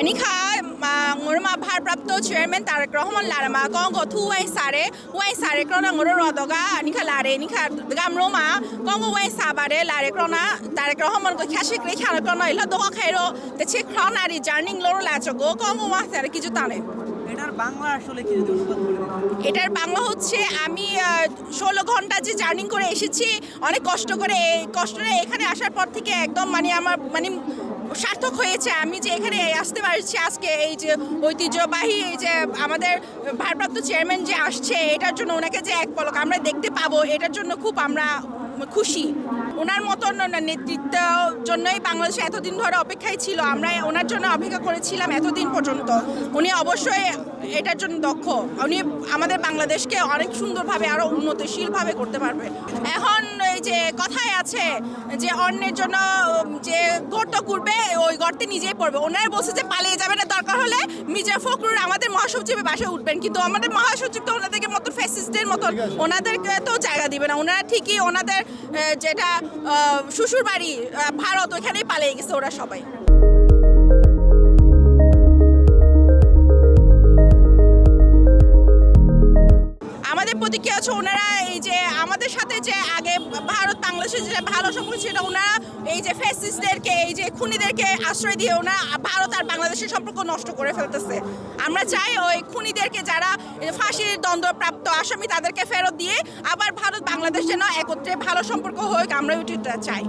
Ani kha ngor ma bhar prapto chairman Tareq Rahman larama kong go thu wai sare krona ngor rodoga ani kha lare ni kha gamro ma kong go wai sabare lare krona Tareq Rahman ko khashik re khana krona ila do khairo te che krona ri journey loro la chago kong go ma sare কিছু তানে এটার বাংলা আসলে কি যদি অনুবাদ করে দেন? এটার বাংলা হচ্ছে আমি 16 ঘন্টা যে জার্নি করে এসেছি অনেক কষ্ট করে এই কষ্টে এখানে আসার পর থেকে একদম আমার সার্থক হয়েছে আমি যে এখানে আসতে পারছি আজকে এই যে ঐতিহ্যবাহী এই যে আমাদের ভারপ্রাপ্ত চেয়ারম্যান যে আসছে এটার জন্য ওনাকে যে এক পলক আমরা দেখতে পাবো এটার জন্য খুব আমরা খুশি ওনার মতন নেতৃত্ব জন্যই বাংলাদেশে এতদিন ধরে অপেক্ষায় ছিল আমরা ওনার জন্য অপেক্ষা করেছিলাম এতদিন পর্যন্ত উনি অবশ্যই এটার জন্য দক্ষ উনি আমাদের বাংলাদেশকে অনেক সুন্দরভাবে আরো উন্নতশীলভাবে করতে পারবে এখন এই যে কথায় আছে যে অন্যের জন্য যে গর্ত করবে ওই গর্তে নিজেই পড়বে ওনারা বলছে যে পালিয়ে যাবে না দরকার হলে মির্জা ফখরুল আমাদের মহাসচিবের বাসায় উঠবেন কিন্তু আমাদের মহাসচিব তো ওনাদেরকে মতো ফ্যাসিস্টদের মতন ওনাদেরকে তো জায়গা দিবে না ওনারা ঠিকই ওনাদের যেটা শ্বশুর বাড়ি ভারত ওইখানেই পালিয়ে গেছে ওরা সবাই আমাদের প্রতিক্রিয়া আছে ওনারা এই যে আমাদের সাথে যে আগে ভারত বাংলাদেশের যে ভালো সম্পর্ক ছিল ওনারা এই যে ফ্যাসিস্টদেরকে এই যে খুনিদেরকে আশ্রয় দিয়ে ওনারা ভারত আর বাংলাদেশের সম্পর্ক নষ্ট করে ফেলতেছে আমরা চাই ওই খুনিদেরকে যারা ফাঁসির দণ্ডপ্রাপ্ত আসামি তাদেরকে ফেরত দিয়ে আবার ভারত বাংলাদেশ যেন একত্রে ভালো সম্পর্ক হোক আমরা ওইটা চাই